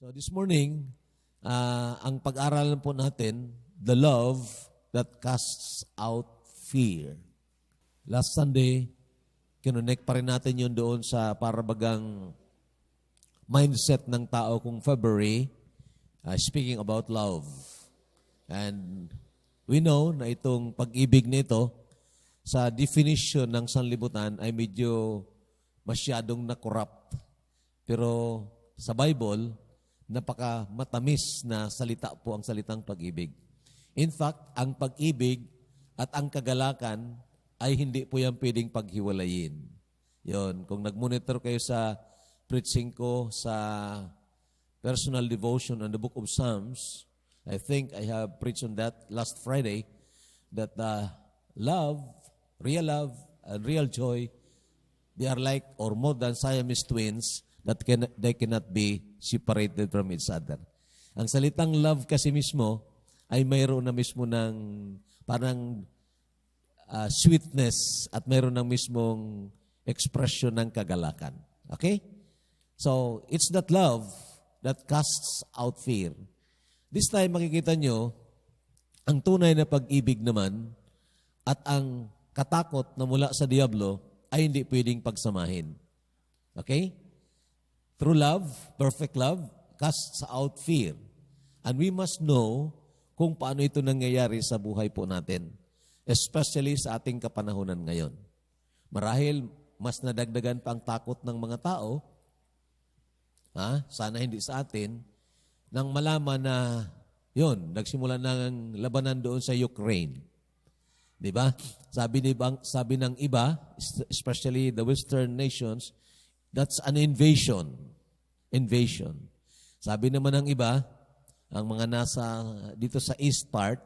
So this morning, ang pag-aralan po natin, the love that casts out fear. Last Sunday, kinonect pa rin natin yun doon sa parabagang mindset ng tao kung February, speaking about love. And we know na itong pag-ibig nito, sa definition ng sanlibutan ay medyo masyadong na-corrupt. Pero sa Bible, napaka matamis na salita po ang salitang pag-ibig. In fact, ang pag-ibig at ang kagalakan ay hindi po yan pwedeng paghiwalayin. Yon, kung nag-monitor kayo sa preaching ko sa personal devotion on the book of Psalms, I think I have preached on that last Friday, that love, real and real joy, they are like or more than Siamese twins that they cannot be separated from each other. Ang salitang love kasi mismo ay mayroon na mismo ng parang sweetness at mayroon ng mismong expression ng kagalakan. Okay? So, it's that love that casts out fear. This time, makikita nyo, ang tunay na pag-ibig naman at ang katakot na mula sa Diablo ay hindi pwedeng pagsamahin. Okay? True love, perfect love, casts out fear. And we must know kung paano ito nangyayari sa buhay po natin, especially sa ating kapanahunan ngayon. Marahil, mas nadagdagan pa ang takot ng mga tao, sana hindi sa atin, nang malaman na, nagsimula ng labanan doon sa Ukraine. Di ba? Sabi ng iba, especially the Western nations, that's an invasion. Invasion. Sabi naman ng iba, ang mga nasa dito sa east part,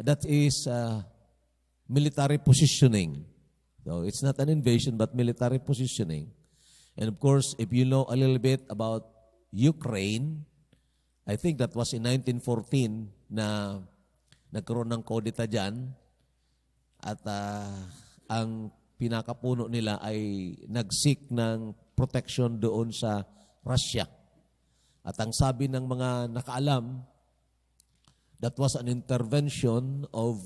that is military positioning. So it's not an invasion but military positioning. And of course, if you know a little bit about Ukraine, I think that was in 1914 na nagkaroon ng kodita dyan at ang pinakapuno nila ay nag-seek ng protection doon sa Russia. At ang sabi ng mga nakaalam, that was an intervention of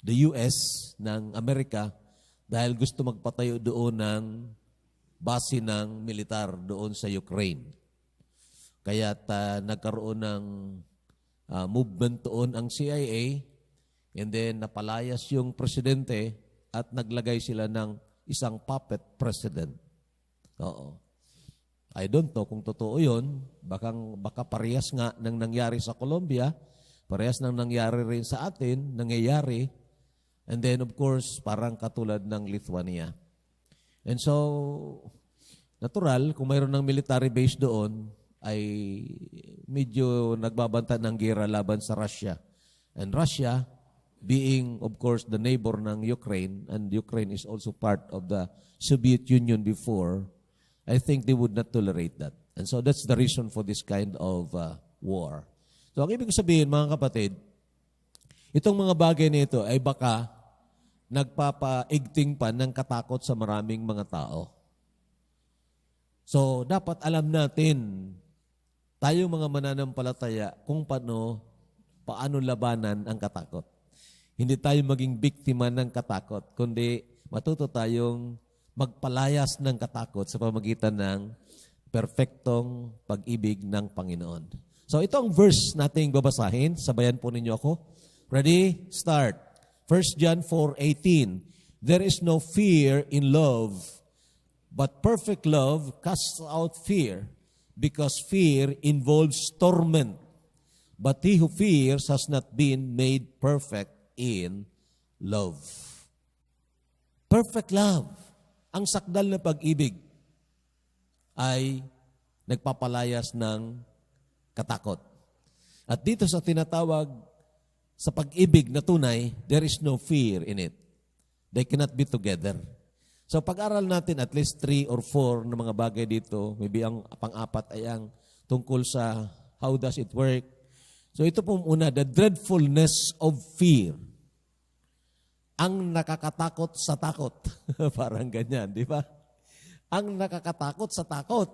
the US ng Amerika dahil gusto magpatayo doon ng base ng militar doon sa Ukraine. Kaya nagkaroon ng movement doon ang CIA, and then napalayas yung presidente at naglagay sila ng isang puppet president. Oo. I don't know kung totoo yun. Baka parehas nga nang nangyari sa Colombia, parehas nang nangyari rin sa atin, nangyayari. And then of course, parang katulad ng Lithuania. And so, natural, kung mayroon ng military base doon, ay medyo nagbabanta ng gera laban sa Russia. And Russia, being, of course, the neighbor ng Ukraine, and Ukraine is also part of the Soviet Union before, I think they would not tolerate that. And so that's the reason for this kind of war. So ang ibig sabihin, mga kapatid, itong mga bagay na ito ay baka nagpapaigting pa ng katakot sa maraming mga tao. So dapat alam natin, tayo mga mananampalataya, kung paano labanan ang katakot. Hindi tayo maging biktima ng katakot, kundi matuto tayong magpalayas ng katakot sa pamagitan ng perfectong pag-ibig ng Panginoon. So ito ang verse nating babasahin. Sabayan po ninyo ako. Ready? Start. 1 John 4:18. There is no fear in love, but perfect love casts out fear, because fear involves torment. But he who fears has not been made perfect in love. Perfect love. Ang sakdal na pag-ibig ay nagpapalayas ng katakot. At dito sa tinatawag sa pag-ibig na tunay, there is no fear in it. They cannot be together. So pag-aral natin at least 3 or 4 na mga bagay dito, maybe ang pang-apat ay ang tungkol sa how does it work. So ito po muna, the dreadfulness of fear. Ang nakakatakot sa takot. Parang ganyan, di ba? Ang nakakatakot sa takot.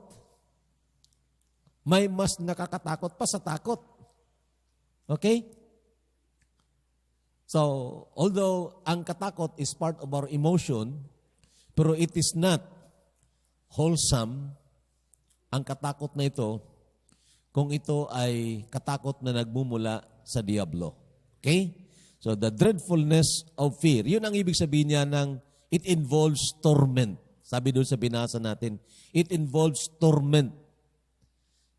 may mas nakakatakot pa sa takot. Okay? So, although ang katakot is part of our emotion, pero it is not wholesome, ang katakot na ito, kung ito ay katakot na nagmumula sa Diablo. Okay? So, the dreadfulness of fear, yun ang ibig sabihin niya ng it involves torment. Sabi doon sa binasa natin, it involves torment.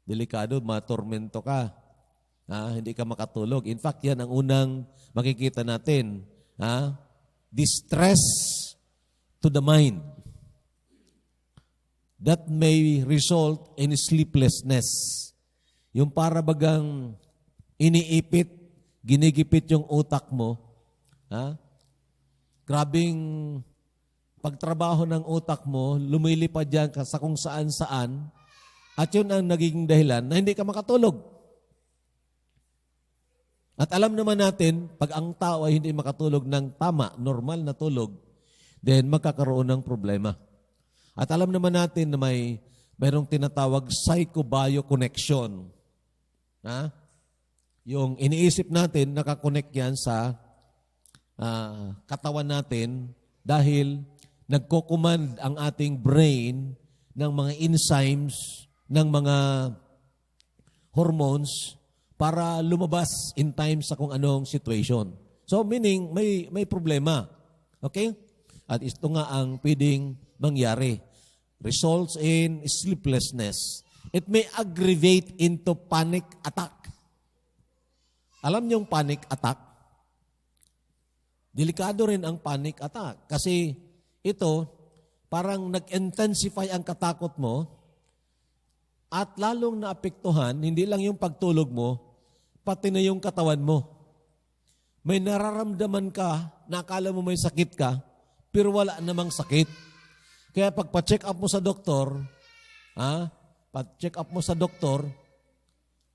Delikado, matormento ka. Hindi ka makatulog. In fact, yan ang unang makikita natin. Distress to the mind that may result in sleeplessness. Yung para bagang iniipit, ginigipit yung utak mo. Grabing pagtrabaho ng utak mo, lumilipad yan sa kung saan-saan, at yun ang nagiging dahilan na hindi ka makatulog. At alam naman natin, pag ang tao ay hindi makatulog ng tama, normal na tulog, then magkakaroon ng problema. At alam naman natin na mayroong tinatawag psycho-bio connection. Yung iniisip natin, nakakonect yan sa katawan natin dahil nagko-command ang ating brain ng mga enzymes, ng mga hormones, para lumabas in time sa kung anong situation. So meaning, may problema. Okay? At ito nga ang pwedeng mangyari. Results in sleeplessness. It may aggravate into panic attack. Alam niyo yung panic attack? Delikado rin ang panic attack. Kasi ito, parang nag-intensify ang katakot mo at lalong naapektuhan, hindi lang yung pagtulog mo, pati na yung katawan mo. May nararamdaman ka, na akala mo may sakit ka, pero wala namang sakit. Kaya pagpa-check up mo sa doktor, pag-check up mo sa doktor,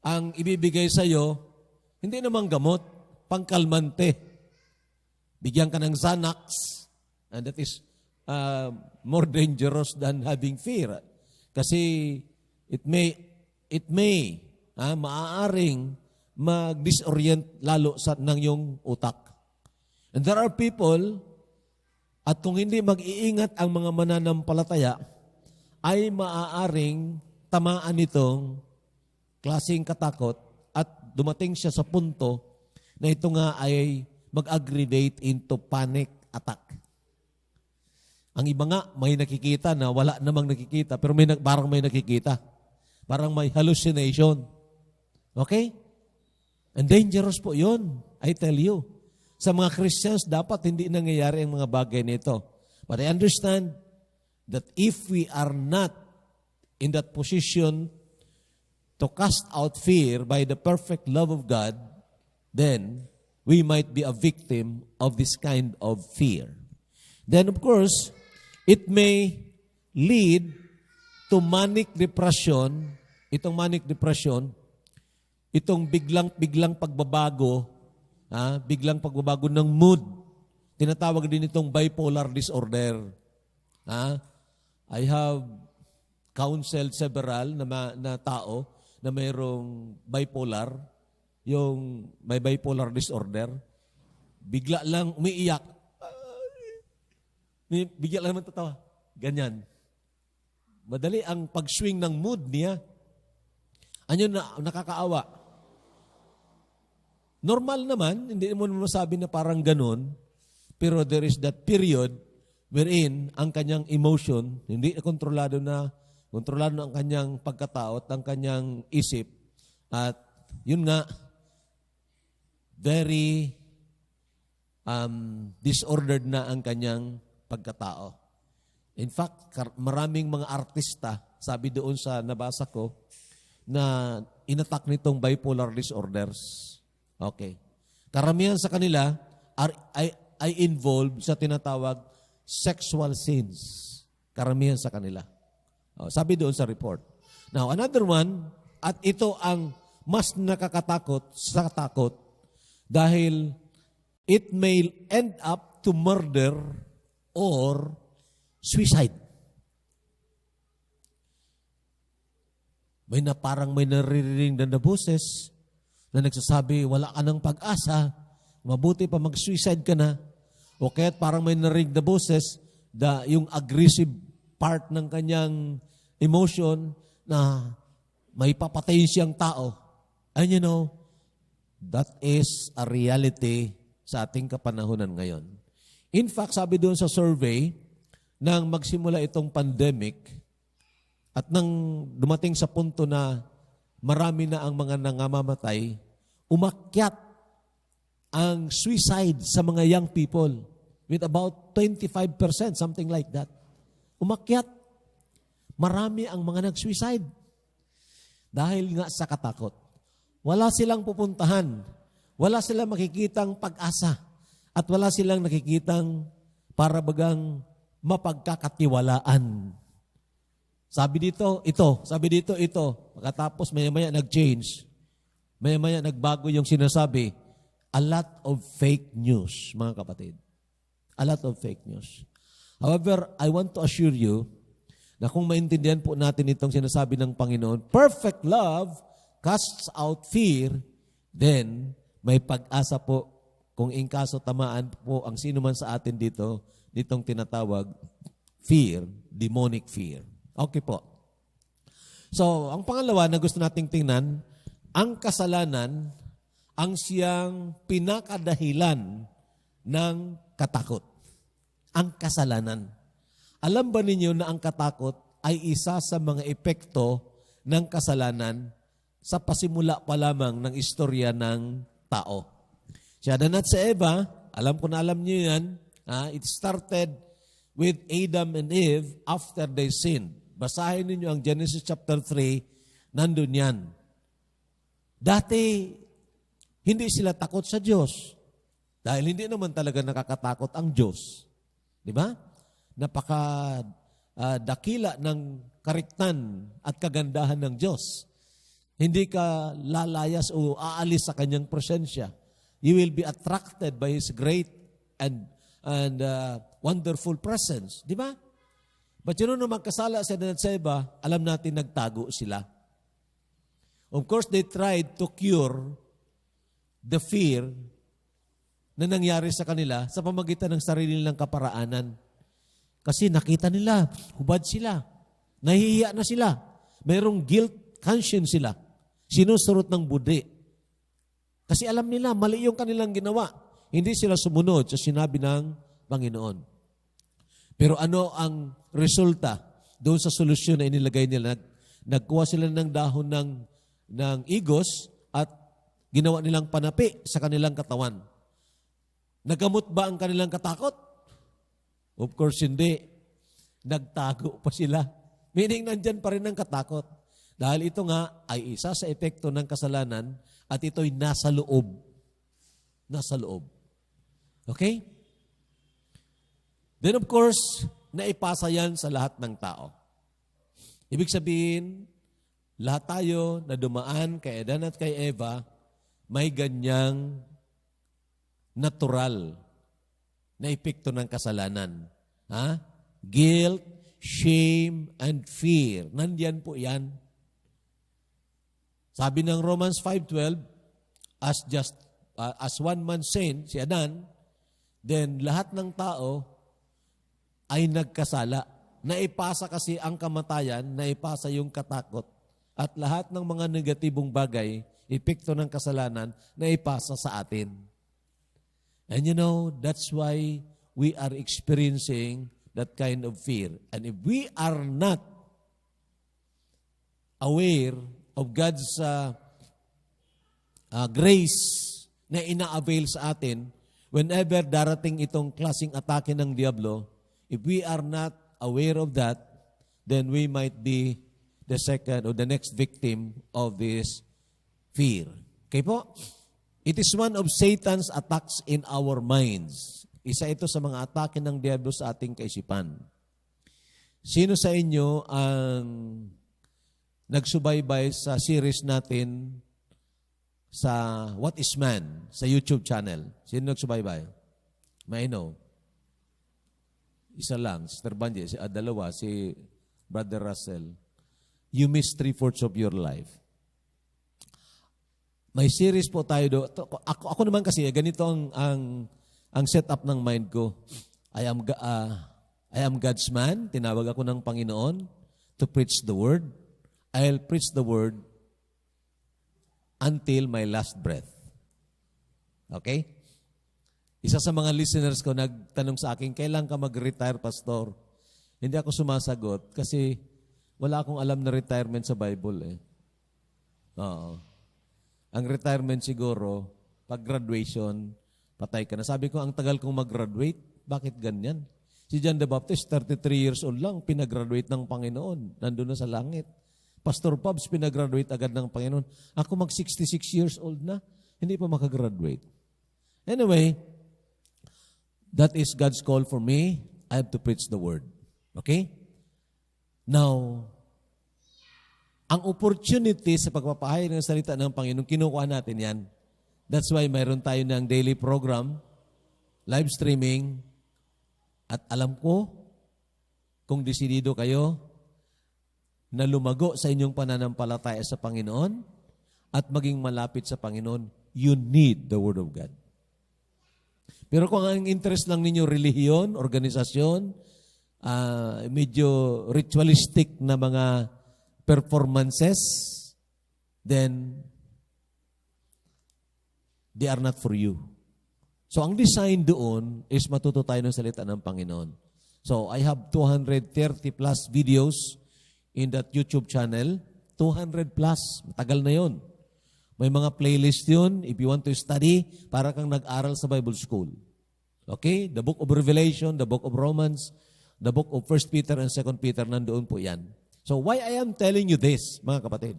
ang ibibigay sa iyo, hindi namang gamot, pangkalmante. Bigyan ka ng Xanax, and that is more dangerous than having fear. Kasi it may, maaaring mag-disorient lalo ng iyong utak. And there are people, at kung hindi mag-iingat ang mga mananampalataya, ay maaaring tamaan itong klaseng katakot at dumating siya sa punto na ito nga ay mag-aggravate into panic attack. Ang iba nga, may nakikita na wala namang nakikita, pero parang may nakikita. Parang may hallucination. Okay? And dangerous po yun, I tell you. Sa mga Christians, dapat hindi nangyayari ang mga bagay nito. But I understand that if we are not in that position to cast out fear by the perfect love of God, then we might be a victim of this kind of fear. Then of course, it may lead to manic depression. Itong manic depression, itong biglang pagbabago, biglang pagbabago ng mood. Tinatawag din itong bipolar disorder. I have counseled several na tao na mayroong bipolar, yung may bipolar disorder. Bigla lang umiiyak. Bigla lang matatawa. Ganyan. Madali ang pag-swing ng mood niya. Ano na nakakaawa? Normal naman, hindi mo masabi na parang ganun, pero there is that period wherein ang kanyang emotion, hindi kontrolado na ang kanyang pagkatao at ang kanyang isip. At yun nga, very disordered na ang kanyang pagkatao. In fact, maraming mga artista, sabi doon sa nabasa ko, na inatak nitong bipolar disorders. Okay. Karamihan sa kanila ay involved sa tinatawag sexual sins. Karamihan sa kanila. Sabi doon sa report. Now, another one, at ito ang mas nakakatakot sa takot dahil it may end up to murder or suicide. parang may naririnig na boses na nagsasabi, wala ka ng pag-asa, mabuti pa mag-suicide ka na. O kaya't parang may narinig na boses, yung aggressive part ng kanyang emotion na may papatayin siyang tao. And you know, that is a reality sa ating kapanahunan ngayon. In fact, sabi doon sa survey, nang magsimula itong pandemic at nang dumating sa punto na marami na ang mga nangamamatay, umakyat ang suicide sa mga young people with about 25%, something like that. Umakyat. Marami ang mga nag-suicide dahil nga sa katakot. Wala silang pupuntahan. Wala silang makikitang pag-asa. At wala silang nakikitang para bagang mapagkakatiwalaan. Sabi dito, ito. Sabi dito, ito. Pagkatapos maya-maya nag-change. Maya-maya nagbago yung sinasabi. A lot of fake news, mga kapatid. A lot of fake news. However, I want to assure you na kung maintindihan po natin itong sinasabi ng Panginoon, perfect love casts out fear, then may pag-asa po kung in kaso tamaan po ang sino man sa atin ditong tinatawag fear, demonic fear. Okay po. So, ang pangalawa na gusto nating tingnan, ang kasalanan ang siyang pinakadahilan ng katakot. Ang kasalanan. Alam ba ninyo na ang katakot ay isa sa mga epekto ng kasalanan sa pasimula pa lamang ng istorya ng tao? Si Adan at si Eva, alam ko na alam niyo yan, it started with Adam and Eve after they sinned. Basahin niyo ang Genesis chapter 3, nandun yan. Dati, hindi sila takot sa Diyos. Dahil hindi naman talaga nakakatakot ang Diyos. Di ba? Dakila ng kariktan at kagandahan ng Diyos. Hindi ka lalayas o aalis sa kanyang presensya. You will be attracted by His great and wonderful presence. Di ba? But nung magkasala si Adan at si Eva, alam natin nagtago sila. Of course, they tried to cure the fear na nangyari sa kanila sa pamagitan ng sarili nilang kaparaanan. Kasi nakita nila, hubad sila, nahihiya na sila, mayroong guilt conscience sila, sinusurot ng budi. Kasi alam nila, mali yung kanilang ginawa. Hindi sila sumunod sa sinabi ng Panginoon. Pero ano ang resulta doon sa solusyon na inilagay nila? Nagkuha sila ng dahon ng igos at ginawa nilang panapi sa kanilang katawan. Nagamot ba ang kanilang katakot? Of course, hindi. Nagtago pa sila. Meaning, nandyan pa rin ang katakot. Dahil ito nga ay isa sa epekto ng kasalanan at ito'y nasa loob. Nasa loob. Okay? Then of course, naipasa yan sa lahat ng tao. Ibig sabihin, lahat tayo na dumaan kay Adan at kay Eva, may ganyang natural na epekto ng kasalanan. Guilt, shame, and fear. Nandiyan po yan. Sabi ng Romans 5:12, as one man sinned, si Adan, then lahat ng tao ay nagkasala. Naipasa kasi ang kamatayan, naipasa yung katakot. At lahat ng mga negatibong bagay, epekto ng kasalanan, naipasa sa atin. And you know, that's why we are experiencing that kind of fear. And if we are not aware of God's grace na ina-avail sa atin, whenever darating itong klaseng atake ng Diablo, if we are not aware of that, then we might be the second or the next victim of this fear. Okay po? It is one of Satan's attacks in our minds. Isa ito sa mga atake ng Diablo sa ating kaisipan. Sino sa inyo ang nagsubaybay sa series natin sa What is Man sa YouTube channel? Sino nagsubaybay? May I know? Isa lang, Sister Banji, dalawa, si Brother Russell. you miss 3/4 of your life. May series po tayo do. Ako naman kasi ganito ang setup ng mind ko. I am God's man. Tinawag ako ng Panginoon to preach the word. I'll preach the word until my last breath. Okay? Isa sa mga listeners ko nagtanong sa akin, kailan ka mag-retire, pastor? Hindi ako sumasagot kasi wala akong alam na retirement sa Bible eh. Oo. Ang retirement siguro, pag graduation, patay ka na. Sabi ko, ang tagal kong mag-graduate, bakit ganyan? Si John the Baptist, 33 years old lang, pinagraduate ng Panginoon. Nandun na sa langit. Pastor Pabs, pinagraduate agad ng Panginoon. Ako mag-66 years old na, hindi pa makagraduate. Anyway, that is God's call for me. I have to preach the word. Okay? Now, ang opportunity sa pagpapahayag ng salita ng Panginoon, kinukuha natin yan. That's why mayroon tayo ng daily program, live streaming, at alam ko, kung desidido kayo na lumago sa inyong pananampalataya sa Panginoon at maging malapit sa Panginoon, you need the Word of God. Pero kung ang interest lang ninyo relihiyon, organisasyon, medyo ritualistic na mga performances, then they are not for you. So ang design doon is matuto tayo ng salita ng Panginoon. So I have 230 plus videos in that YouTube channel. 200 plus. Matagal na yon. May mga playlist yun if you want to study, para kang nag-aral sa Bible School. Okay? The Book of Revelation, the Book of Romans, the Book of 1 Peter and 2 Peter, nandoon po yan. So why I am telling you this, mga kapatid?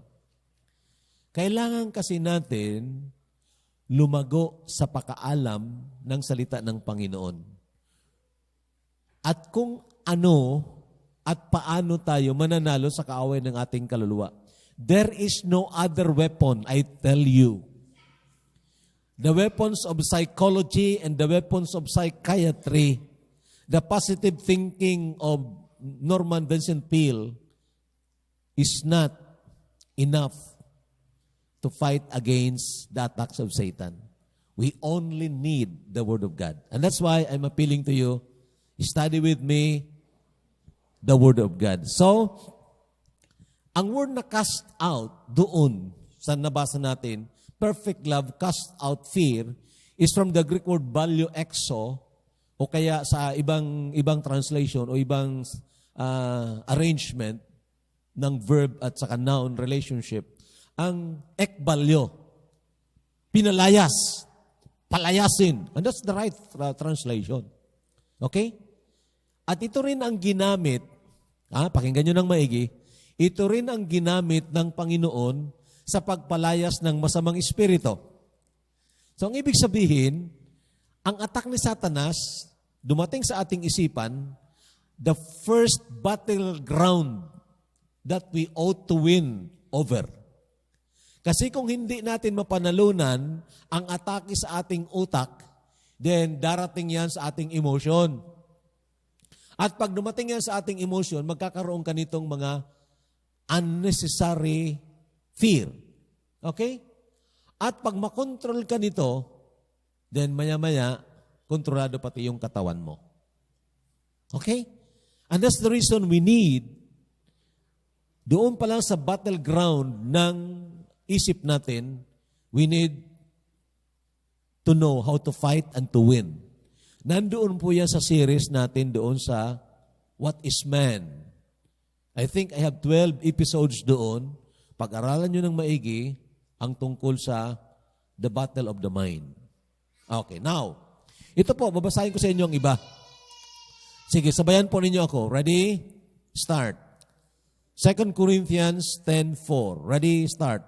Kailangan kasi natin lumago sa pakaalam ng salita ng Panginoon. At kung ano at paano tayo mananalo sa kaaway ng ating kaluluwa. There is no other weapon, I tell you. The weapons of psychology and the weapons of psychiatry, the positive thinking of Norman Vincent Peale is not enough to fight against the attacks of Satan. We only need the Word of God. And that's why I'm appealing to you, study with me the Word of God. So, ang word na cast out doon sa nabasa natin, perfect love, cast out fear, is from the Greek word balio exo, o kaya sa ibang translation o ibang arrangement ng verb at saka noun relationship, ang ekbalyo, pinalayas, palayasin. And that's the right translation. Okay? At ito rin ang ginamit, pakinggan nyo ng maigi, ito rin ang ginamit ng Panginoon sa pagpalayas ng masamang espiritu. So, ang ibig sabihin, ang attack ni Satanas, dumating sa ating isipan, the first battleground that we ought to win over. Kasi kung hindi natin mapanalunan ang atake sa ating utak, then darating yan sa ating emotion. At pag dumating yan sa ating emotion, magkakaroon ka nitong mga unnecessary fear. Okay? At pag makontrol ka nito, then maya-maya, kontrolado pati yung katawan mo. Okay? And that's the reason we need, doon pa lang sa battleground ng isip natin, we need to know how to fight and to win. Nandoon po yan sa series natin doon sa What is Man? I think I have 12 episodes doon. Pag-aralan nyo ng maigi ang tungkol sa the battle of the mind. Okay, now, ito po, babasahin ko sa inyo ang iba. Sige, sabayan po ninyo ako. Ready? Start. 2 Corinthians 10:4. Ready? Start.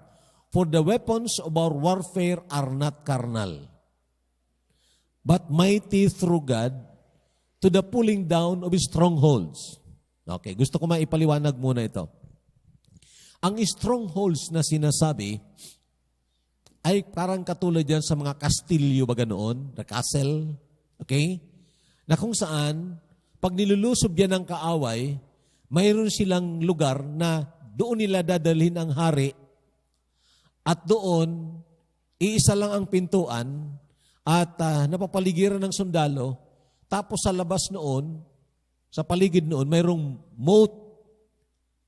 For the weapons of our warfare are not carnal, but mighty through God to the pulling down of strongholds. Okay, gusto ko maipaliwanag muna ito. Ang strongholds na sinasabi ay parang katulad yan sa mga kastilyo ba ganoon, the castle, okay? Na kung saan, pag nilulusob yan ng kaaway, mayroon silang lugar na doon nila dadalhin ang hari at doon, iisa lang ang pintuan at napapaligiran ng sundalo. Tapos sa labas noon, sa paligid noon, mayroong moat,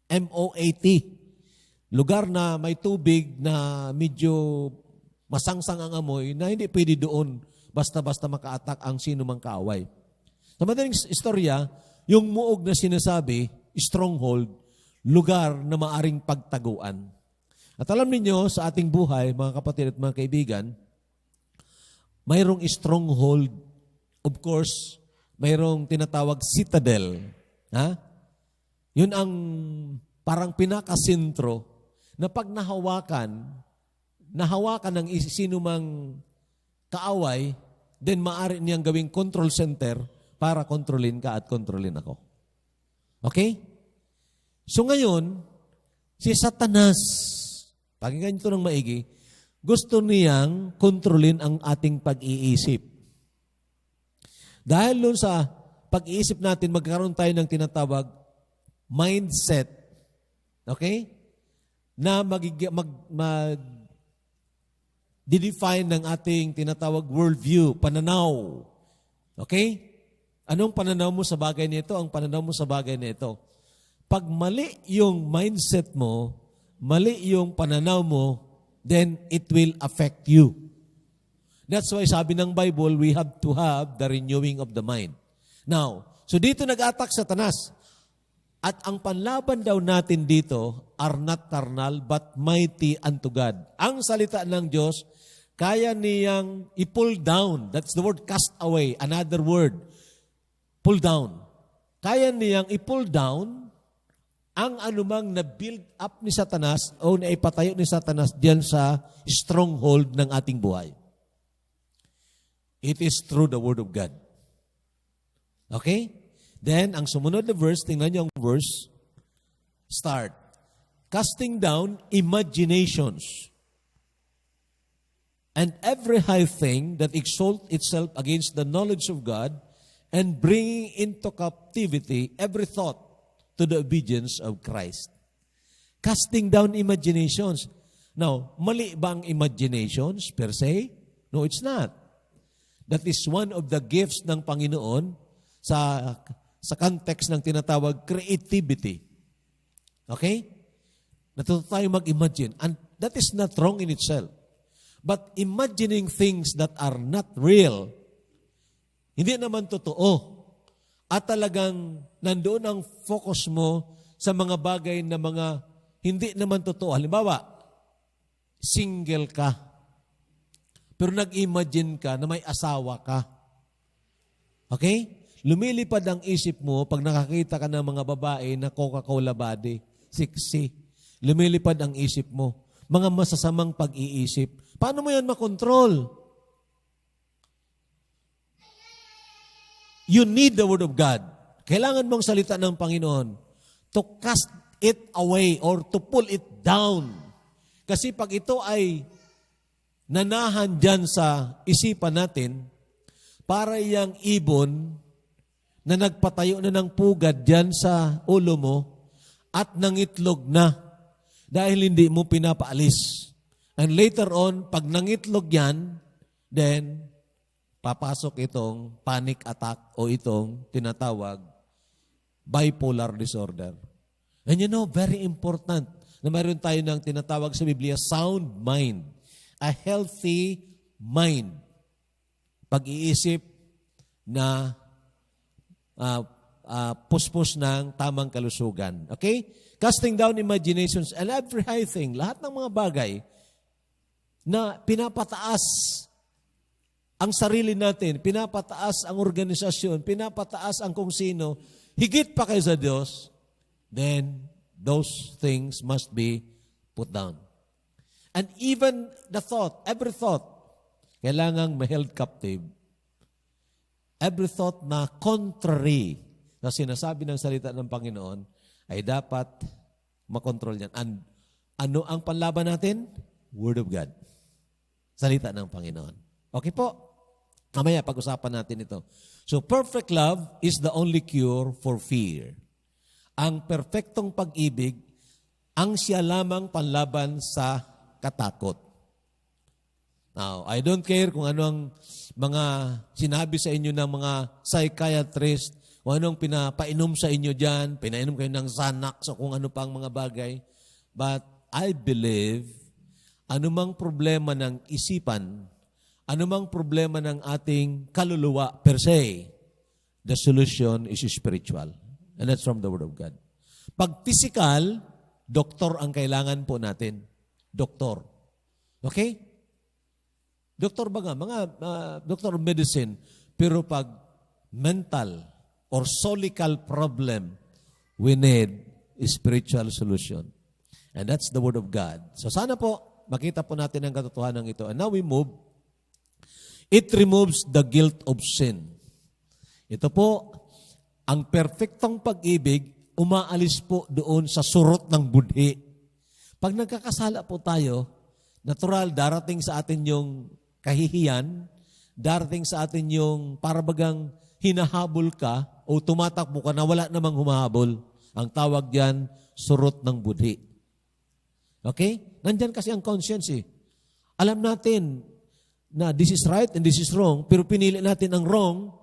M-O-A-T. Lugar na may tubig na medyo masangsang ang amoy na hindi pwede doon basta-basta maka-attack ang sino mang kaaway. Sa madaling istorya, yung muog na sinasabi, stronghold, lugar na maaring pagtaguan. At alam niyo sa ating buhay, mga kapatid at mga kaibigan, mayroong stronghold. Of course, mayroong tinatawag citadel. Ha? Yun ang parang pinakasentro na pag nahawakan ng sino mang kaaway, then maaari niyang gawing control center para kontrolin ka at kontrolin ako. Okay? So ngayon, si Satanas, pakinggan nyo ito ng maigi, gusto niyang kontrolin ang ating pag-iisip. Dahil doon sa pag-iisip natin, magkaroon tayo ng tinatawag mindset. Okay? Na mag-define ng ating tinatawag worldview, pananaw. Okay? Anong pananaw mo sa bagay nito? Ang pananaw mo sa bagay nito. Pag mali yung mindset mo, mali yung pananaw mo, then it will affect you. That's why sabi ng Bible, we have to have the renewing of the mind. Now, so dito nag-attack Satanas. At ang panlaban daw natin dito are not carnal but mighty unto God. Ang salita ng Diyos, kaya niyang i-pull down. That's the word cast away. Another word, pull down. Kaya niyang i-pull down ang anumang na-build up ni Satanas o naipatayo ni Satanas diyan sa stronghold ng ating buhay. It is through the Word of God. Okay? Then, ang sumunod na verse, tingnan niyo ang verse, start. Casting down imaginations and every high thing that exalts itself against the knowledge of God and bringing into captivity every thought to the obedience of Christ. Casting down imaginations. Now, mali ba ang imaginations per se? No, it's not. That is one of the gifts ng Panginoon sa context ng tinatawag creativity. Okay? Natuto tayo mag-imagine. And that is not wrong in itself. But imagining things that are not real, hindi naman totoo. At talagang nandoon ang focus mo sa mga bagay na mga hindi naman totoo. Halimbawa, single ka. Pero nag-imagine ka na may asawa ka. Okay? Lumilipad ang isip mo pag nakakita ka ng mga babae na Coca-Cola body, sexy. Lumilipad ang isip mo. Mga masasamang pag-iisip. Paano mo yan makontrol? You need the Word of God. Kailangan mong salita ng Panginoon to cast it away or to pull it down. Kasi pag ito ay nanahan dyan sa isipan natin, para iyang ibon na nagpatayo na ng pugad dyan sa ulo mo at nangitlog na dahil hindi mo pinapaalis. And later on, pag nangitlog yan, then papasok itong panic attack o itong tinatawag bipolar disorder. And you know, very important na mayroon tayo ng tinatawag sa Biblia, sound mind. A healthy mind. Pag-iisip na puspos ng tamang kalusugan. Okay? Casting down imaginations and every high thing. Lahat ng mga bagay na pinapataas ang sarili natin, pinapataas ang organisasyon, pinapataas ang kung sino, higit pa kayo sa Diyos, then those things must be put down. And even the thought, every thought, kailangang ma-held captive. Every thought na contrary na sinasabi ng salita ng Panginoon ay dapat makontrol yan. And ano ang panlaban natin? Word of God. Salita ng Panginoon. Okay po? Mamaya pag-usapan natin ito. So perfect love is the only cure for fear. Ang perfectong pag-ibig ang siya lamang panlaban sa katakot. Now, I don't care kung ano ang mga sinabi sa inyo ng mga psychiatrist, o anong pinapainom sa inyo dyan, pinainom kayo ng Xanax o kung ano pang mga bagay. But I believe, anumang problema ng isipan, anumang problema ng ating kaluluwa per se, the solution is spiritual. And that's from the Word of God. Pag physical, doktor ang kailangan po natin. Doktor. Okay? Doktor ba nga? Mga doktor of medicine. Pero pag mental or solical problem, we need a spiritual solution. And that's the Word of God. So sana po, makita po natin ang katotohanan ito. And now we move. It removes the guilt of sin. Ito po, ang perfectong pag-ibig, umaalis po doon sa surot ng budhi. Pag nagkakasala po tayo, natural, darating sa atin yung kahihiyan, darating sa atin yung parabagang hinahabol ka o tumatakbo ka na wala namang humahabol. Ang tawag diyan, surot ng budhi. Okay? Nandyan kasi ang conscience eh. Alam natin na this is right and this is wrong, pero pinili natin ang wrong,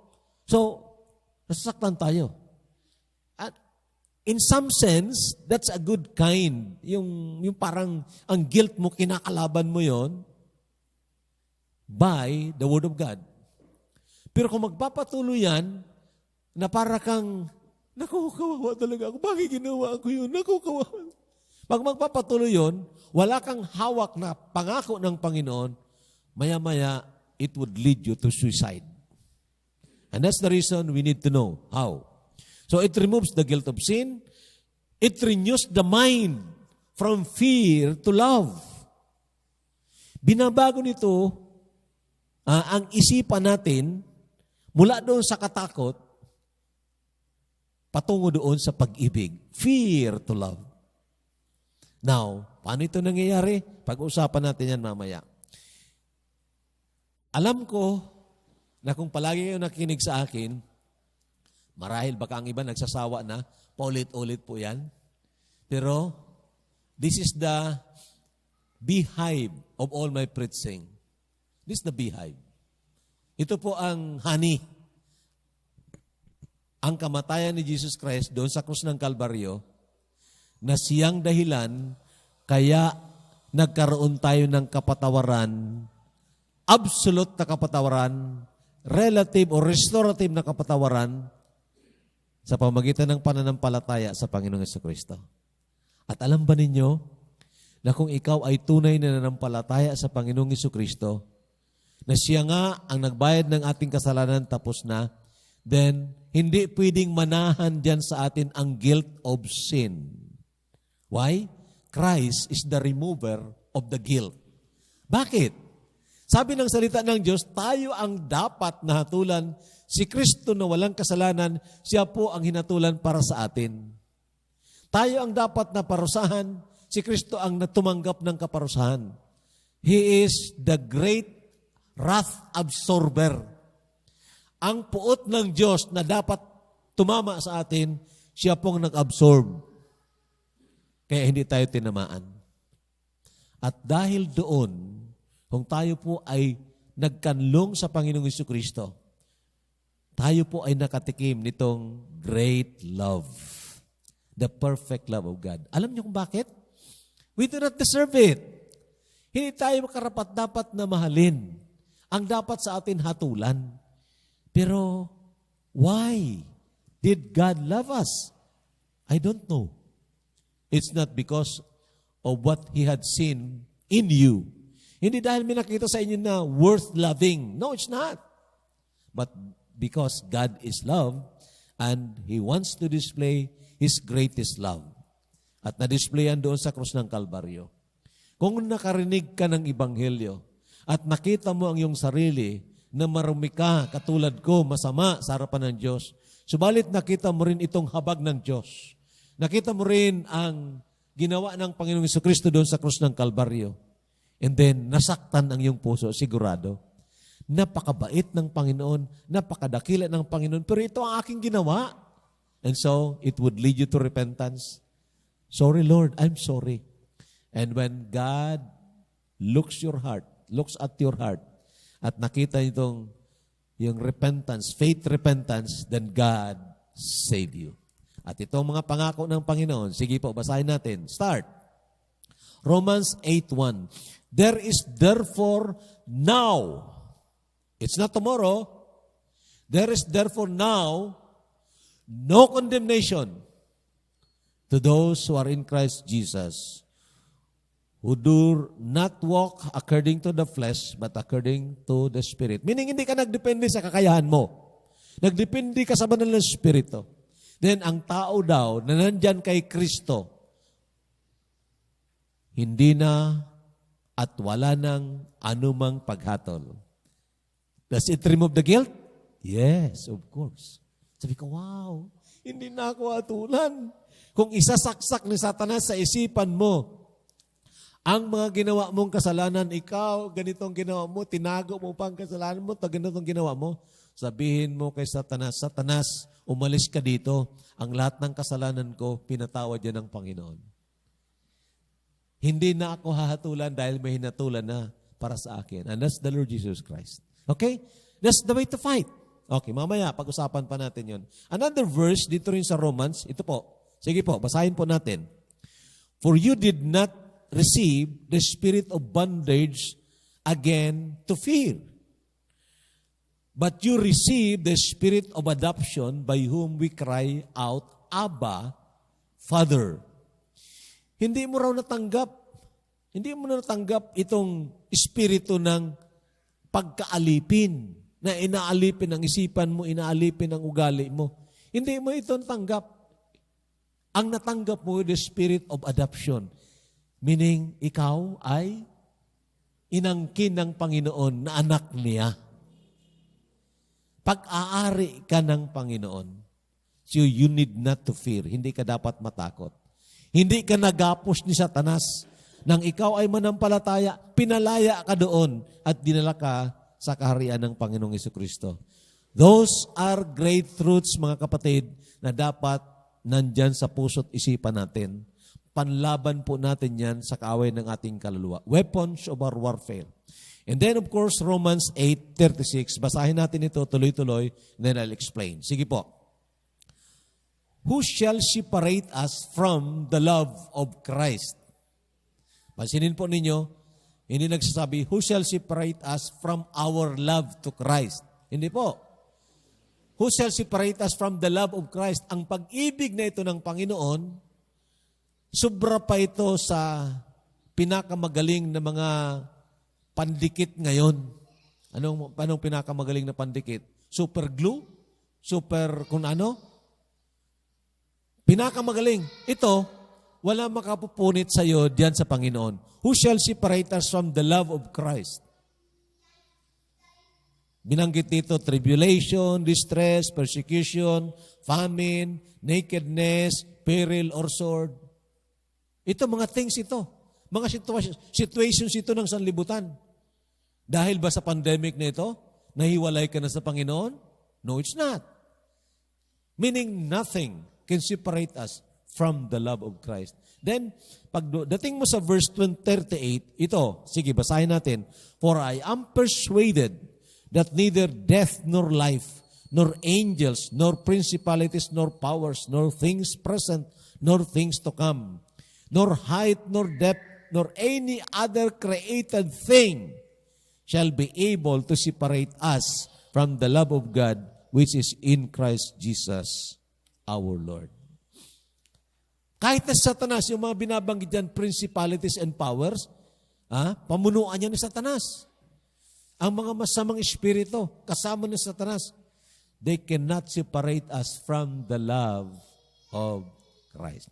so nasasaktan tayo. At in some sense, that's a good kind. Yung parang ang guilt mo, kinakalaban mo yon by the Word of God. Pero kung magpapatuloy yan, na para kang, naku, kawawa talaga ako. Bakit ginawa ko yun? Naku, kawawa. Pag magpapatuloy yun, wala kang hawak na pangako ng Panginoon, maya-maya, it would lead you to suicide. And that's the reason we need to know how. So it removes the guilt of sin. It renews the mind from fear to love. Binabago nito ang isipan natin mula doon sa katakot patungo doon sa pag-ibig. Fear to love. Now, paano ito nangyayari? Pag-usapan natin yan mamaya. Alam ko na kung palagi kayo nakinig sa akin, marahil baka ang iba nagsasawa na, paulit-ulit po yan. Pero, this is the beehive of all my preaching. This is the beehive. Ito po ang honey. Ang kamatayan ni Jesus Christ doon sa krus ng Kalbaryo, na siyang dahilan, kaya nagkaroon tayo ng kapatawaran, absolute na kapatawaran, relative or restorative na kapatawaran sa pamagitan ng pananampalataya sa Panginoong Jesucristo. At alam ba ninyo na kung ikaw ay tunay na nanampalataya sa Panginoong Jesucristo, na siya nga ang nagbayad ng ating kasalanan tapos na, then hindi pwedeng manahan dyan sa atin ang guilt of sin. Why? Christ is the remover of the guilt. Bakit? Sabi ng salita ng Diyos, tayo ang dapat na hatulan. Si Kristo na walang kasalanan, siya po ang hinatulan para sa atin. Tayo ang dapat na parusahan, si Kristo ang natumanggap ng kaparusahan. He is the great wrath absorber. Ang puot ng Diyos na dapat tumama sa atin, siya pong nag-absorb. Kaya hindi tayo tinamaan. At dahil doon, kung tayo po ay nagkanlong sa Panginoong Jesucristo, tayo po ay nakatikim nitong great love. The perfect love of God. Alam niyo kung bakit? We do not deserve it. Hindi tayo karapat-dapat na mahalin. Ang dapat sa atin hatulan. Pero, why did God love us? I don't know. It's not because of what He had seen in you. Hindi dahil may nakita sa inyo na worth loving. No, it's not. But because God is love and He wants to display His greatest love. At na-displayan doon sa krus ng Kalbaryo. Kung nakarinig ka ng Ebanghelyo at nakita mo ang iyong sarili na marumi ka, katulad ko, masama sa harapan ng Diyos, subalit nakita mo rin itong habag ng Diyos. Nakita mo rin ang ginawa ng Panginoong Jesucristo doon sa krus ng Kalbaryo. And then, nasaktan ang iyong puso, sigurado. Napakabait ng Panginoon, napakadakila ng Panginoon, pero ito ang aking ginawa. And so, it would lead you to repentance. Sorry, Lord, I'm sorry. And when God looks at your heart, at nakita itong yung repentance, faith repentance, then God save you. At itong mga pangako ng Panginoon, sige po, basahin natin. Start. Romans 8:1. There is therefore now, it's not tomorrow, there is therefore now no condemnation to those who are in Christ Jesus, who do not walk according to the flesh, but according to the Spirit. Meaning, hindi ka nagdepende sa kakayahan mo. Nagdepende ka sa banal na Espiritu. Then, ang tao daw na nandyan kay Kristo, hindi na at wala nang anumang paghatol. Does it remove the guilt? Yes, of course. Sabi ko, wow, hindi na ako atulan. Kung isasaksak ni Satanas sa isipan mo, ang mga ginawa mong kasalanan, ikaw, ganitong ginawa mo, tinago mo pa ang kasalanan mo, ganitong ginawa mo, sabihin mo kay Satanas, Satanas, umalis ka dito. Ang lahat ng kasalanan ko, pinatawad yan ng Panginoon. Hindi na ako hahatulan dahil may hinatulan na para sa akin. And that's the Lord Jesus Christ. Okay? That's the way to fight. Okay, mamaya, pag-usapan pa natin yon. Another verse dito rin sa Romans, ito po. Sige po, basahin po natin. For you did not receive the spirit of bondage again to fear, but you received the spirit of adoption by whom we cry out, Abba, Father. Hindi mo natanggap itong espiritu ng pagkaalipin, na inaalipin ang isipan mo, inaalipin ang ugali mo. Hindi mo ito natanggap. Ang natanggap mo, the spirit of adoption. Meaning, ikaw ay inangkin ng Panginoon na anak niya. Pag-aari ka ng Panginoon, so you need not to fear. Hindi ka dapat matakot. Hindi ka nagapos ni Satanas. Nang ikaw ay manampalataya, pinalaya ka doon at dinala ka sa kaharian ng Panginoong Jesucristo. Those are great truths, mga kapatid, na dapat nandyan sa puso't isipan natin. Panlaban po natin yan sa kaaway ng ating kaluluwa. Weapons of our warfare. And then, of course, Romans 8:36. Basahin natin ito tuloy-tuloy, then I'll explain. Sige po. Who shall separate us from the love of Christ? Pansinin po ninyo, hindi nagsasabi, who shall separate us from our love to Christ? Hindi po. Who shall separate us from the love of Christ? Ang pag-ibig na ito ng Panginoon, sobra pa ito sa pinakamagaling na mga pandikit ngayon. Anong pinakamagaling na pandikit? Super glue? Super kung ano? Pinakamagaling. Ito, wala makapupunit sa iyo diyan sa Panginoon. Who shall separate us from the love of Christ? Binanggit dito, tribulation, distress, persecution, famine, nakedness, peril, or sword. Ito, mga things ito. Mga situations ito ng sanlibutan. Dahil ba sa pandemic na ito, nahiwalay ka na sa Panginoon? No, it's not. Meaning nothing can separate us from the love of Christ. Then, pagdating mo sa verse 38, ito, sige, basahin natin. For I am persuaded that neither death nor life, nor angels, nor principalities, nor powers, nor things present, nor things to come, nor height, nor depth, nor any other created thing shall be able to separate us from the love of God which is in Christ Jesus our Lord. Kahit na Satanas, yung mga binabanggit dyan, principalities and powers, pamunuan yan ni Satanas. Ang mga masamang espiritu, kasama ni Satanas, they cannot separate us from the love of Christ.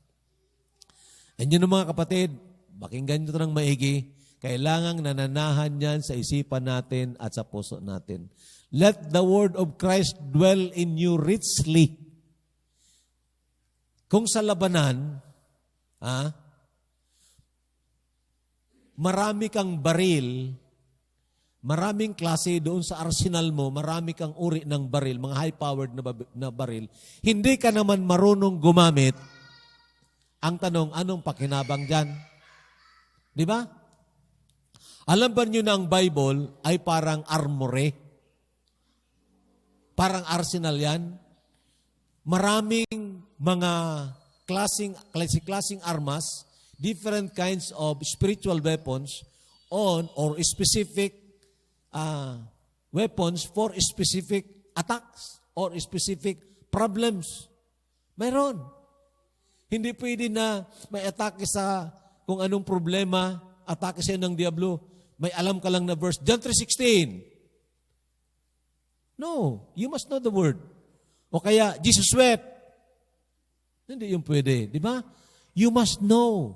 And yun mga kapatid, pakinggan nyo ito ng maigi, kailangang nananahan yan sa isipan natin at sa puso natin. Let the word of Christ dwell in you richly. Kung sa labanan, marami kang baril, maraming klase doon sa arsenal mo, marami kang uri ng baril, mga high-powered na baril, hindi ka naman marunong gumamit, Ang tanong, anong pakinabang dyan? Di ba? Alam ba niyo na ang Bible ay parang armory? Parang arsenal yan. Maraming mga klaseng armas, different kinds of spiritual weapons or specific weapons for specific attacks or specific problems. Mayroon. Hindi pwede na may atake sa kung anong problema, atake sa'yo ng Diablo. May alam ka lang na verse. John 3:16. No, you must know the word. O kaya, Jesus wept. Hindi yung pwede, di ba? You must know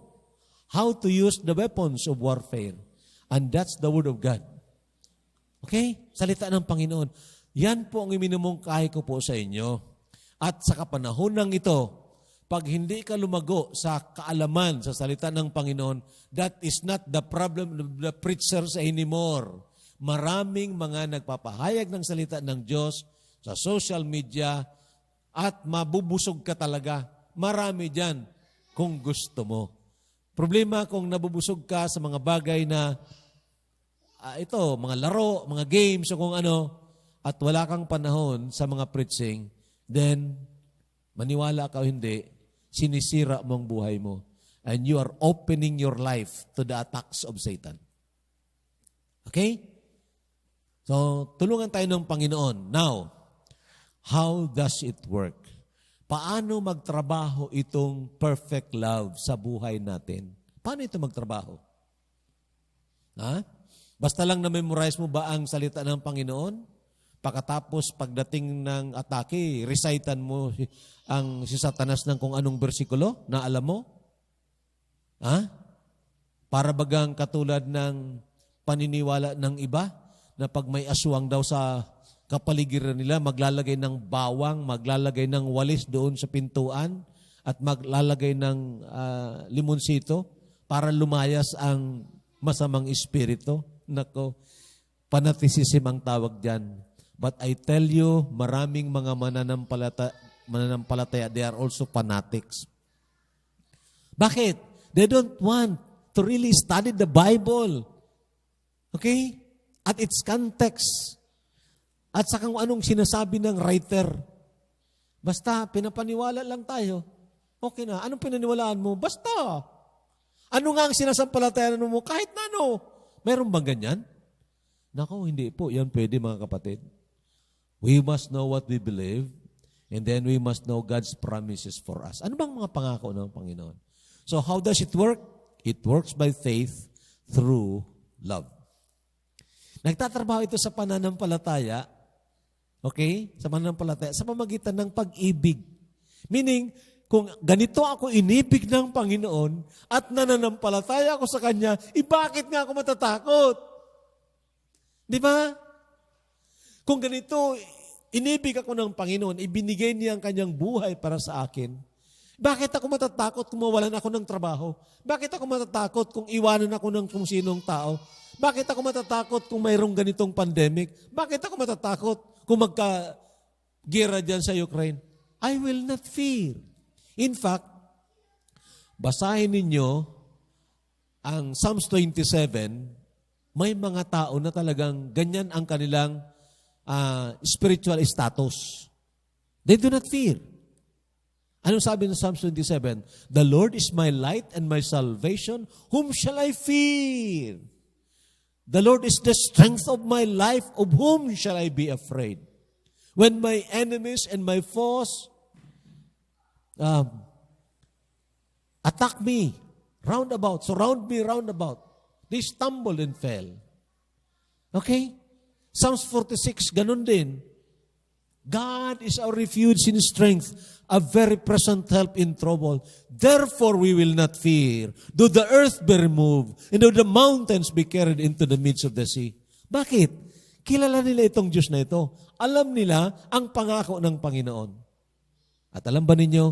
how to use the weapons of warfare. And that's the word of God. Okay? Salita ng Panginoon. Yan po ang iminumungkahi ko po sa inyo. At sa kapanahon ng ito, pag hindi ka lumago sa kaalaman sa salita ng Panginoon, that is not the problem of the preachers anymore. Maraming mga nagpapahayag ng salita ng Diyos sa social media at mabubusog ka talaga. Marami dyan kung gusto mo. Problema kung nabubusog ka sa mga bagay na mga laro, mga games o kung ano, at wala kang panahon sa mga preaching, then maniwala ka o hindi, sinisira mo ang buhay mo. And you are opening your life to the attacks of Satan. Okay? So, tulungan tayo ng Panginoon. Now, how does it work? Paano magtrabaho itong perfect love sa buhay natin? Paano ito magtrabaho? Ha? Basta lang na-memorize mo ba ang salita ng Panginoon? Pagkatapos, pagdating ng atake, recitean mo si Satanas ng kung anong bersikulo na alam mo? Ha? Para bagang katulad ng paniniwala ng iba, na pag may aswang daw sa kapaligiran nila, maglalagay ng bawang, maglalagay ng walis doon sa pintuan, at maglalagay ng limonsito para lumayas ang masamang espiritu. Nako, fanaticism ang tawag dyan. But I tell you, maraming mga mananampalataya, they are also fanatics. Bakit? They don't want to really study the Bible. Okay? At its context. At sa kung anong sinasabi ng writer. Basta, pinapaniwala lang tayo. Okay na. Anong pinaniwalaan mo? Basta. Ano nga ang sinasampalatayan mo? Kahit na ano. Meron bang ganyan? Nako, hindi po. Yan pwede, mga kapatid. We must know what we believe, and then we must know God's promises for us. Ano bang mga pangako ng Panginoon? So, how does it work? It works by faith through love. Nagtatrabaho ito sa pananampalataya, okay? Sa pananampalataya, sa pamagitan ng pag-ibig. Meaning, kung ganito ako inibig ng Panginoon at nananampalataya ako sa Kanya, bakit nga ako matatakot? Di ba? Kung ganito, inibig ako ng Panginoon, ibinigay niya ang Kanyang buhay para sa akin, bakit ako matatakot kung mawalan ako ng trabaho? Bakit ako matatakot kung iwanan ako ng kung sinong tao? Bakit ako matatakot kung mayroong ganitong pandemic? Bakit ako matatakot kung magka-gera dyan sa Ukraine? I will not fear. In fact, basahin ninyo ang Psalms 27, may mga tao na talagang ganyan ang kanilang spiritual status. They do not fear. Anong sabi ng Psalms 27? The Lord is my light and my salvation. Whom shall I fear? The Lord is the strength of my life. Of whom shall I be afraid? When my enemies and my foes attack me round about, surround me round about, they stumbled and fell. Okay? Psalms 46, ganun din. God is our refuge and strength, a very present help in trouble. Therefore we will not fear, though the earth be removed, and though the mountains be carried into the midst of the sea. Bakit? Kilala nila itong Diyos na ito. Alam nila ang pangako ng Panginoon. At alam ba ninyo,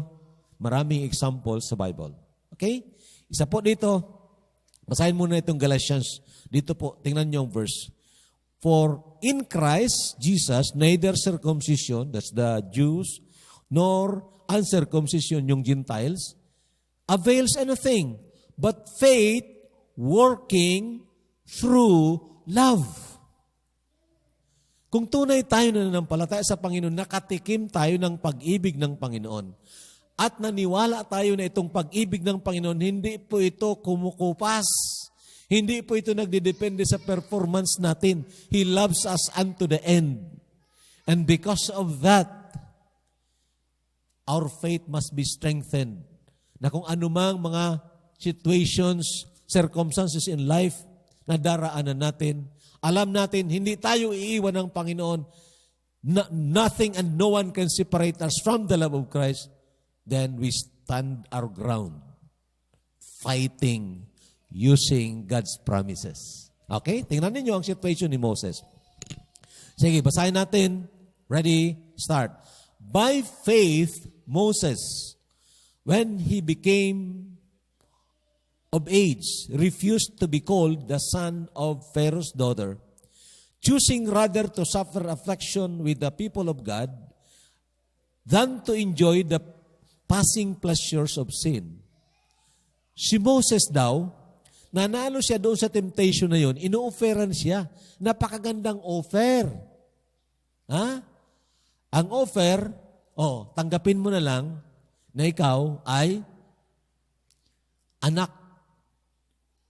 maraming examples sa Bible. Okay? Isa po dito, basahin muna itong Galatians. Dito po, tingnan niyo ang verse. For in Christ Jesus, neither circumcision, that's the Jews, nor uncircumcision, yung Gentiles, avails anything, but faith working through love. Kung tunay tayo na nanampalataya sa Panginoon, nakatikim tayo ng pag-ibig ng Panginoon. At naniwala tayo na itong pag-ibig ng Panginoon, hindi po ito kumukupas. Hindi po ito nagdidepende sa performance natin. He loves us unto the end. And because of that, our faith must be strengthened. Na kung anumang mga situations, circumstances in life na daraanan natin, alam natin, hindi tayo iiwan ng Panginoon. Nothing and no one can separate us from the love of Christ. Then we stand our ground, fighting, using God's promises. Okay? Tingnan ninyo ang situation ni Moses. Sige, basahin natin. Ready? Start. By faith, Moses, when he became of age, refused to be called the son of Pharaoh's daughter, choosing rather to suffer affliction with the people of God than to enjoy the passing pleasures of sin. Si Moses daw, nanalo siya doon sa temptation na yun, ino-offeran siya. Napakagandang offer. Ha? Ang offer, tanggapin mo na lang na ikaw ay anak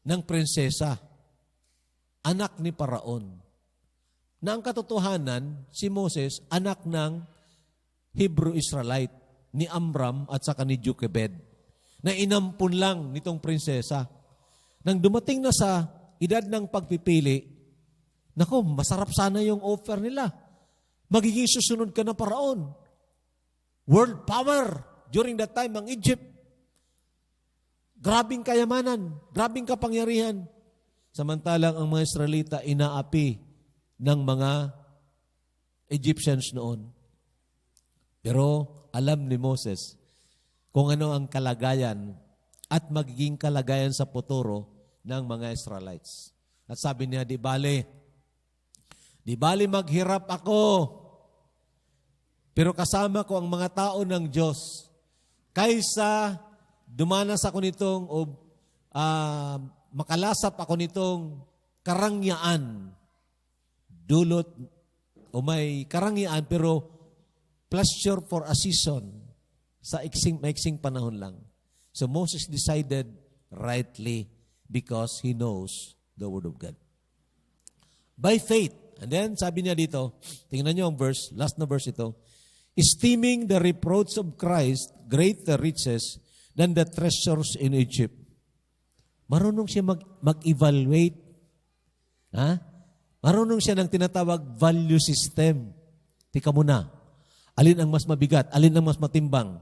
ng prinsesa, anak ni Paraon. Na ang katotohanan, si Moses, anak ng Hebrew Israelite, ni Amram at saka ni Jochebed, na inampun lang nitong prinsesa. Nang dumating na sa edad ng pagpipili, nako, masarap sana yung offer nila. Magiging susunod ka na Paraon. World power during that time ang Egypt. Grabing kayamanan, grabing kapangyarihan. Samantalang ang mga Israelita inaapi ng mga Egyptians noon. Pero alam ni Moses kung ano ang kalagayan at magiging kalagayan sa futuro ng mga Israelites. At sabi niya, di bale maghirap ako, pero kasama ko ang mga tao ng Diyos, kaysa dumanas ako nitong makalasap ako nitong karangyaan, dulot o may karangyaan pero pleasure for a season sa maiksing panahon lang. So Moses decided rightly because he knows the Word of God. By faith, and then sabi niya dito, tingnan niyo ang verse, last na verse ito, esteeming the reproach of Christ greater riches than the treasures in Egypt. Marunong siya mag-evaluate. Ha? Marunong siya ng tinatawag value system. Tika muna. Alin ang mas mabigat? Alin ang mas matimbang?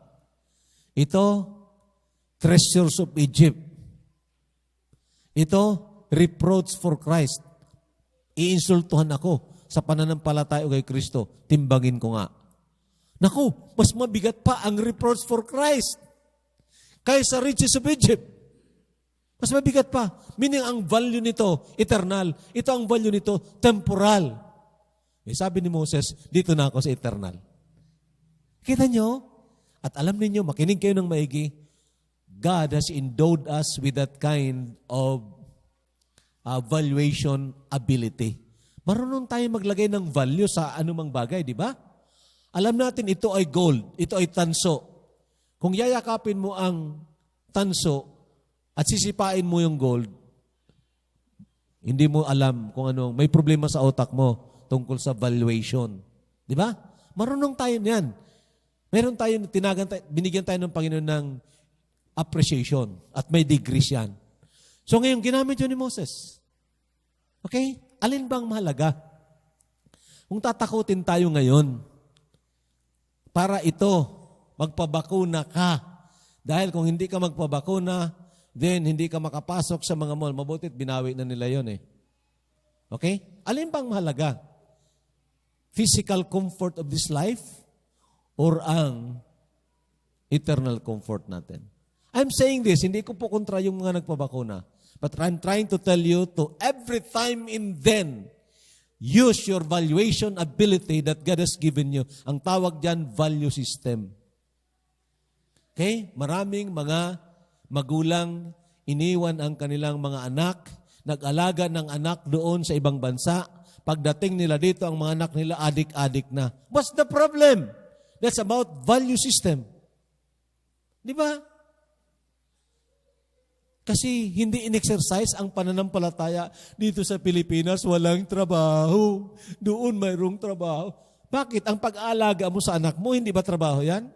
Ito, treasures of Egypt. Ito, reproach for Christ. Iinsultuhan ako sa pananampalataya kay Kristo. Timbangin ko nga. Naku, mas mabigat pa ang reproach for Christ kaysa riches of Egypt. Mas mabigat pa. Meaning ang value nito, eternal. Ito ang value nito, temporal. Sabi ni Moses, dito na ako sa eternal. Kita nyo? At alam niyo, makinig kayo ng maigi, God has endowed us with that kind of valuation ability. Marunong tayo maglagay ng value sa anumang bagay, di ba? Alam natin ito ay gold, ito ay tanso. Kung yayakapin mo ang tanso at sisipain mo yung gold, hindi mo alam kung ano, may problema sa utak mo tungkol sa valuation. Di ba? Marunong tayo niyan. Meron tayo, binigyan tayo ng Panginoon ng appreciation at may degrees yan. So ngayon, ginamit yun ni Moses. Okay? Alin bang mahalaga? Kung tatakutin tayo ngayon, para ito, magpabakuna ka. Dahil kung hindi ka magpabakuna, then hindi ka makapasok sa mga mall. Mabutit, binawi na nila yun eh. Okay? Alin bang mahalaga? Physical comfort of this life or ang eternal comfort natin? I'm saying this, hindi ko po kontra yung mga nagpabakuna. But I'm trying to tell you to every time and then, use your valuation ability that God has given you. Ang tawag dyan, value system. Okay? Maraming mga magulang, iniwan ang kanilang mga anak, nag-alaga ng anak doon sa ibang bansa. Pagdating nila dito, ang mga anak nila adik-adik na. What's the problem? That's about value system. Di ba? Kasi hindi in-exercise ang pananampalataya dito sa Pilipinas, walang trabaho. Doon mayroong trabaho. Bakit? Ang pag-aalaga mo sa anak mo, hindi ba trabaho yan?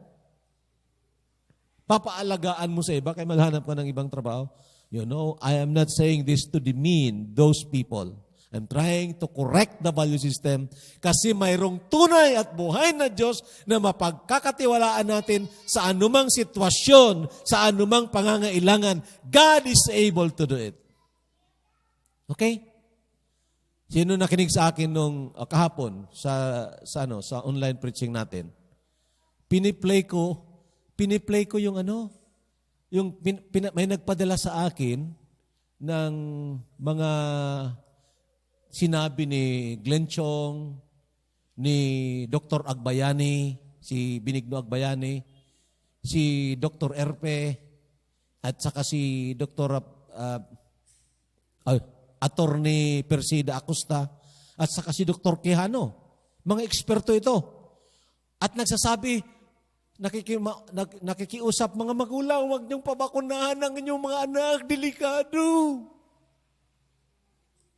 Papaalagaan mo sa iba, kaya maghanap ka ng ibang trabaho. You know, I am not saying this to demean those people. I'm trying to correct the value system kasi mayroong tunay at buhay na Diyos na mapagkakatiwalaan natin sa anumang sitwasyon, sa anumang pangangailangan. God is able to do it. Okay? Sino nakinig sa akin nung kahapon sa online preaching natin? Piniplay ko yung may nagpadala sa akin ng mga sinabi ni Glenn Chong, ni Dr. Agbayani, si Benigno Agbayani, si Dr. Erpe, at saka si Dr. Attorney Persida Acosta, at saka si Dr. Quijano. Mga eksperto ito. At nagsasabi, nakikiusap, mga magulang, huwag niyong pabakunahan ang inyong mga anak, delikado.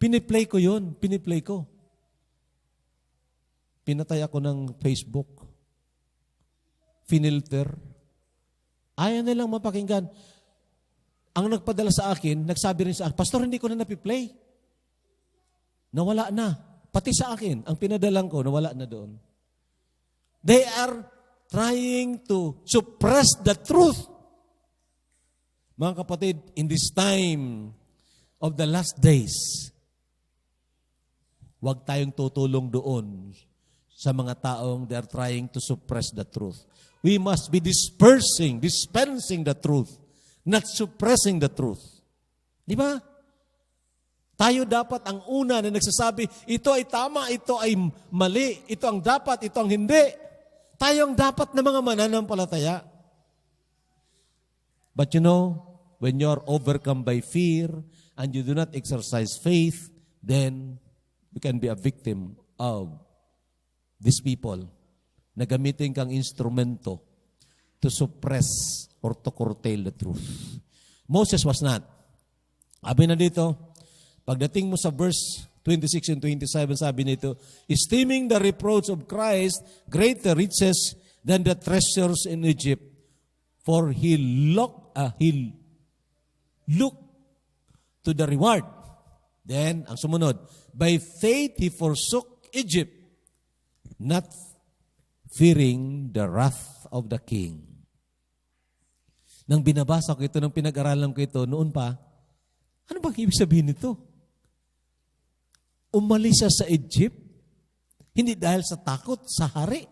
Piniplay ko yun. Piniplay ko. Pinatay ako ng Facebook. Finilter. Ayaw nilang mapakinggan. Ang nagpadala sa akin, nagsabi rin sa akin, Pastor, hindi ko na napiplay. Nawala na. Pati sa akin, ang pinadalang ko, nawala na doon. They are trying to suppress the truth. Mga kapatid, in this time of the last days, huwag tayong tutulong doon sa mga taong they are trying to suppress the truth. We must be dispensing the truth, not suppressing the truth. Di ba? Tayo dapat ang una na nagsasabi, ito ay tama, ito ay mali, ito ang dapat, ito ang hindi. Tayo ang dapat na mga mananampalataya. But you know, when you are overcome by fear and you do not exercise faith, then you can be a victim of these people na gamitin kang instrumento to suppress or to curtail the truth. Moses was not. Sabi na dito, pagdating mo sa verse 26 and 27, sabi nito, esteeming the reproach of Christ greater riches than the treasures in Egypt, for he looked to the reward. Then, ang sumunod, by faith he forsook Egypt, not fearing the wrath of the king. Nang binabasa ko ito, nang pinag-aralan ko ito, noon pa, ano bang ibig sabihin nito? Umalis siya sa Egypt, hindi dahil sa takot, sa hari.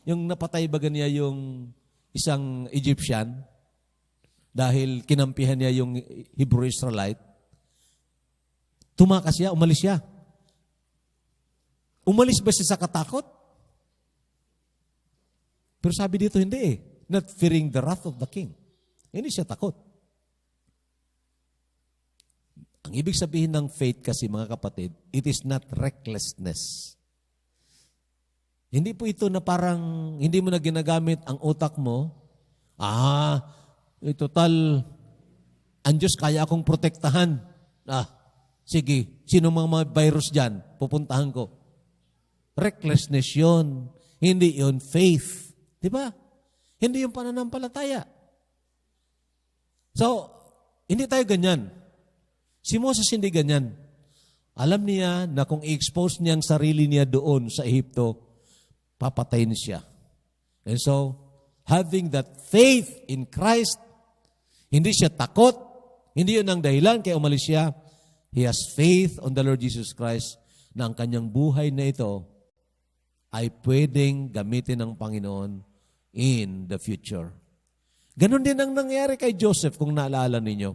Yung napatay ba niya yung isang Egyptian, dahil kinampihan niya yung Hebrew Israelite, tumakas siya, umalis siya. Umalis ba siya sa katakot? Pero sabi dito, hindi eh. Not fearing the wrath of the king. Hindi siya takot. Ang ibig sabihin ng faith kasi, mga kapatid, it is not recklessness. Hindi po ito na parang hindi mo na ginagamit ang utak mo. Total, ang Diyos kaya akong protektahan. Sige, sino mga virus dyan? Pupuntahan ko. Recklessness yun. Hindi yun faith. Di ba? Hindi yung pananampalataya. So, hindi tayo ganyan. Si Moses hindi ganyan. Alam niya na kung i-expose niya ang sarili niya doon sa Ehipto, papatayin siya. And so, having that faith in Christ, hindi siya takot, hindi yun ang dahilan kaya umalis siya. He has faith on the Lord Jesus Christ na ang kanyang buhay na ito ay pwedeng gamitin ng Panginoon in the future. Ganon din ang nangyari kay Joseph, kung naalala ninyo.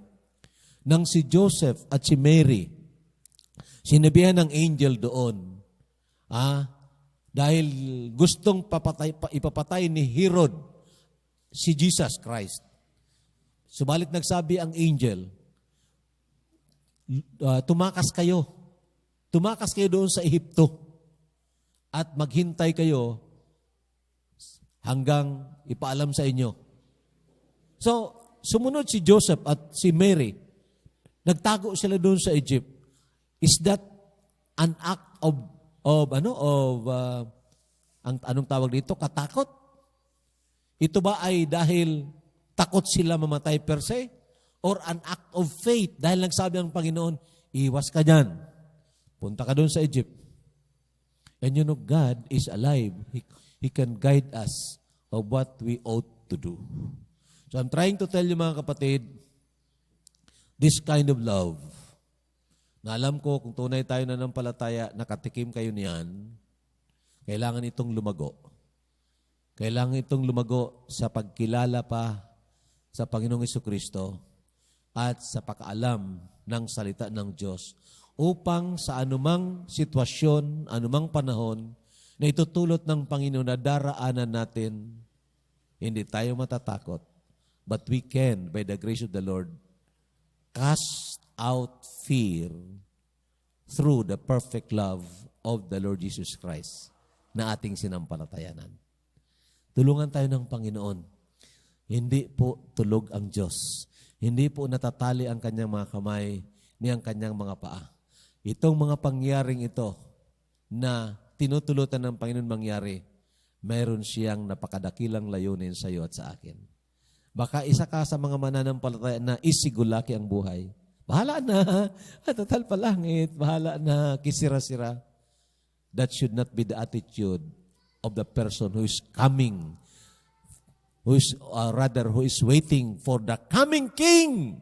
Nang si Joseph at si Mary, sinabihan ng angel doon, dahil gustong ipapatay ni Herod si Jesus Christ. Subalit nagsabi ang angel, tumakas kayo. Tumakas kayo doon sa Ehipto at maghintay kayo hanggang ipaalam sa inyo. So, sumunod si Joseph at si Mary. Nagtago sila doon sa Egypt. Is that an act of anong tawag dito? Katakot? Ito ba ay dahil takot sila mamatay per se? Or an act of faith? Dahil nagsabi ang Panginoon, iwas ka dyan. Punta ka doon sa Egypt. And you know, God is alive. He can guide us of what we ought to do. So I'm trying to tell you mga kapatid, this kind of love, na alam ko kung tunay tayo na ng palataya, nakatikim kayo niyan, kailangan itong lumago. Kailangan itong lumago sa pagkilala pa sa Panginoong Jesucristo at sa pakaalam ng salita ng Diyos upang sa anumang sitwasyon, anumang panahon na itutulot ng Panginoon na daraanan natin, hindi tayo matatakot, but we can, by the grace of the Lord, cast out fear through the perfect love of the Lord Jesus Christ na ating sinampalatayanan. Tulungan tayo ng Panginoon. Hindi po tulog ang Diyos. Hindi po natatali ang kanyang mga kamay ni ang kanyang mga paa. Itong mga pangyaring ito na tinutulutan ng Panginoon mangyari, mayroon siyang napakadakilang layunin sa iyo at sa akin. Baka isa ka sa mga mananampalataya na isigulaki ang buhay. Bahala na. Total palangit. Bahala na. Kisira-sira. That should not be the attitude of the person who is coming, who is waiting for the coming King.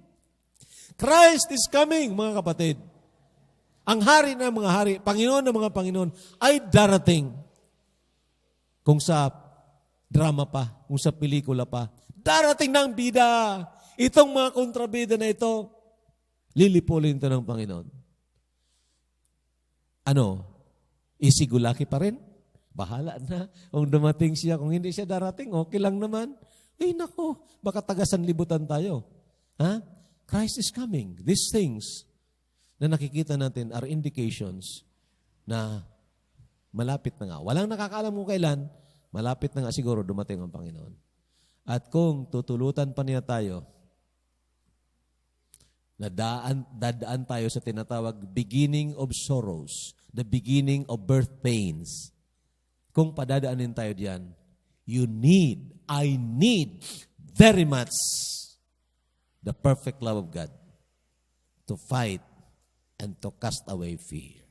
Christ is coming, mga kapatid. Ang hari ng mga hari, Panginoon ng mga Panginoon, ay darating. Kung sa drama pa, kung sa pelikula pa, darating ng bida. Itong mga kontrabida na ito, lilipulin ito ng Panginoon. Isigulaki pa rin? Bahala na. Kung dumating siya, kung hindi siya darating, okay lang naman. Nako, baka tagasanlibutan tayo. Christ is coming. These things na nakikita natin are indications na malapit na nga. Walang nakakaalam kung kailan, malapit na nga siguro dumating ang Panginoon. At kung tutulutan pa niya tayo, dadaan tayo sa tinatawag beginning of sorrows, the beginning of birth pains. Kung padadaanin tayo diyan, I need very much the perfect love of God to fight and to cast away fear.